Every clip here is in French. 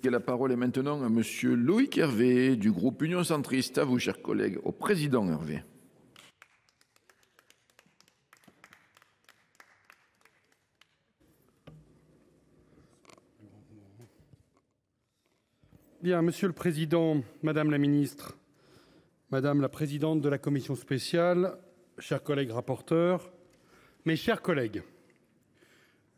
La parole est maintenant à Monsieur Loïc Hervé du groupe Union Centriste. À vous, chers collègues, au président Hervé. Bien, Monsieur le Président, Madame la Ministre, Madame la Présidente de la Commission spéciale, chers collègues rapporteurs, mes chers collègues,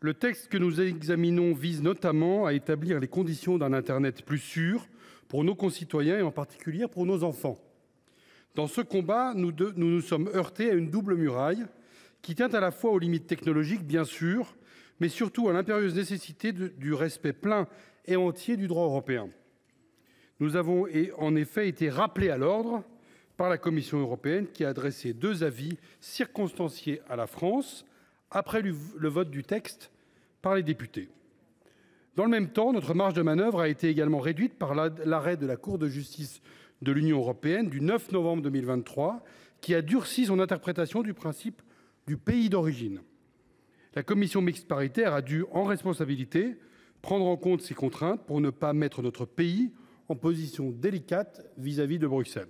le texte que nous examinons vise notamment à établir les conditions d'un Internet plus sûr pour nos concitoyens et en particulier pour nos enfants. Dans ce combat, nous nous sommes heurtés à une double muraille qui tient à la fois aux limites technologiques, bien sûr, mais surtout à l'impérieuse nécessité du respect plein et entier du droit européen. Nous avons en effet été rappelés à l'ordre par la Commission européenne qui a adressé 2 avis circonstanciés à la France après le vote du texte par les députés. Dans le même temps, notre marge de manœuvre a été également réduite par l'arrêt de la Cour de justice de l'Union européenne du 9 novembre 2023 qui a durci son interprétation du principe du pays d'origine. La commission mixte paritaire a dû, en responsabilité, prendre en compte ces contraintes pour ne pas mettre notre pays en position délicate vis-à-vis de Bruxelles.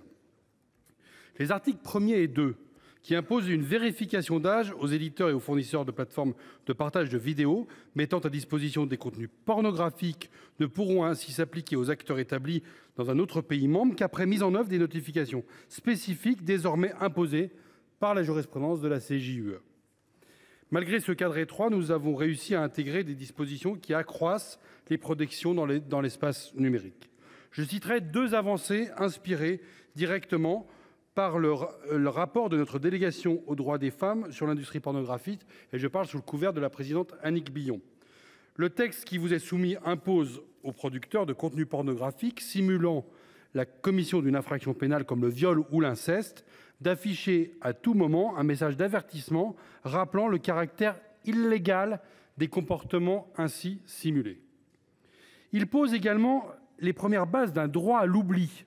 Les articles 1er et 2, qui imposent une vérification d'âge aux éditeurs et aux fournisseurs de plateformes de partage de vidéos mettant à disposition des contenus pornographiques, ne pourront ainsi s'appliquer aux acteurs établis dans un autre pays membre qu'après mise en œuvre des notifications spécifiques désormais imposées par la jurisprudence de la CJUE. Malgré ce cadre étroit, nous avons réussi à intégrer des dispositions qui accroissent les protections dans l'espace numérique. Je citerai 2 avancées inspirées directement par le rapport de notre délégation aux droits des femmes sur l'industrie pornographique, et je parle sous le couvert de la présidente Annick Billon. Le texte qui vous est soumis impose aux producteurs de contenus pornographiques simulant la commission d'une infraction pénale comme le viol ou l'inceste d'afficher à tout moment un message d'avertissement rappelant le caractère illégal des comportements ainsi simulés. Il pose également les premières bases d'un droit à l'oubli,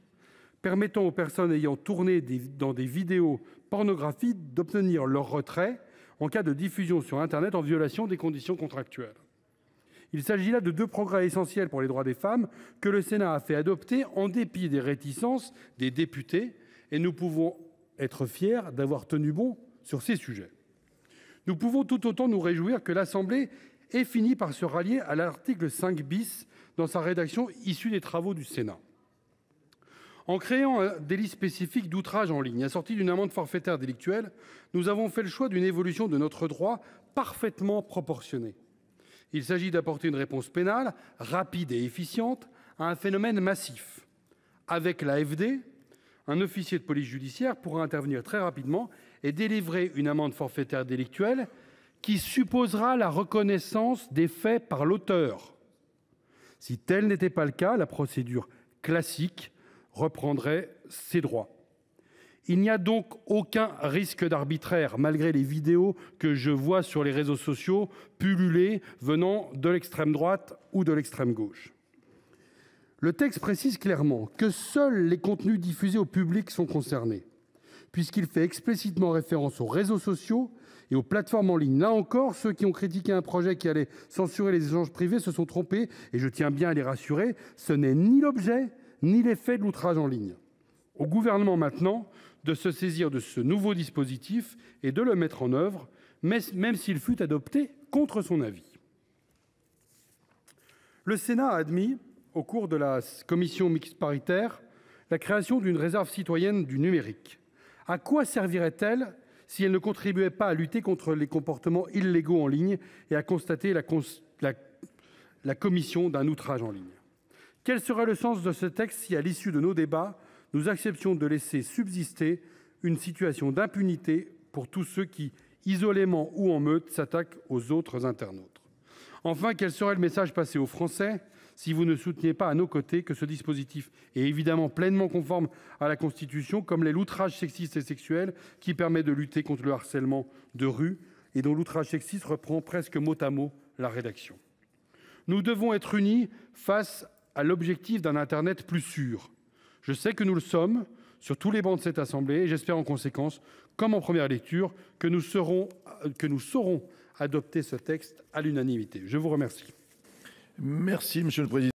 permettant aux personnes ayant tourné dans des vidéos pornographiques d'obtenir leur retrait en cas de diffusion sur Internet en violation des conditions contractuelles. Il s'agit là de 2 progrès essentiels pour les droits des femmes que le Sénat a fait adopter en dépit des réticences des députés, et nous pouvons être fiers d'avoir tenu bon sur ces sujets. Nous pouvons tout autant nous réjouir que l'Assemblée ait fini par se rallier à l'article 5 bis dans sa rédaction issue des travaux du Sénat. En créant un délit spécifique d'outrage en ligne, assorti d'une amende forfaitaire délictuelle, nous avons fait le choix d'une évolution de notre droit parfaitement proportionnée. Il s'agit d'apporter une réponse pénale rapide et efficiente à un phénomène massif. Avec l'AFD, un officier de police judiciaire pourra intervenir très rapidement et délivrer une amende forfaitaire délictuelle qui supposera la reconnaissance des faits par l'auteur. Si tel n'était pas le cas, la procédure classique reprendrait ses droits. Il n'y a donc aucun risque d'arbitraire, malgré les vidéos que je vois sur les réseaux sociaux pulluler venant de l'extrême droite ou de l'extrême gauche. Le texte précise clairement que seuls les contenus diffusés au public sont concernés, puisqu'il fait explicitement référence aux réseaux sociaux et aux plateformes en ligne. Là encore, ceux qui ont critiqué un projet qui allait censurer les échanges privés se sont trompés, et je tiens bien à les rassurer, ce n'est ni l'objet ni l'effet de l'outrage en ligne. Au gouvernement maintenant de se saisir de ce nouveau dispositif et de le mettre en œuvre, même s'il fut adopté contre son avis. Le Sénat a admis, au cours de la commission mixte paritaire, la création d'une réserve citoyenne du numérique. À quoi servirait-elle si elle ne contribuait pas à lutter contre les comportements illégaux en ligne et à constater la commission d'un outrage en ligne? Quel serait le sens de ce texte si, à l'issue de nos débats, nous acceptions de laisser subsister une situation d'impunité pour tous ceux qui, isolément ou en meute, s'attaquent aux autres internautes? Enfin, quel serait le message passé aux Français si vous ne souteniez pas à nos côtés que ce dispositif est évidemment pleinement conforme à la Constitution, comme l'est l'outrage sexiste et sexuel qui permet de lutter contre le harcèlement de rue et dont l'outrage sexiste reprend presque mot à mot la rédaction? Nous devons être unis face à l'objectif d'un Internet plus sûr. Je sais que nous le sommes sur tous les bancs de cette Assemblée et j'espère en conséquence, comme en première lecture, que nous saurons adopter ce texte à l'unanimité. Je vous remercie. Merci, Monsieur le Président.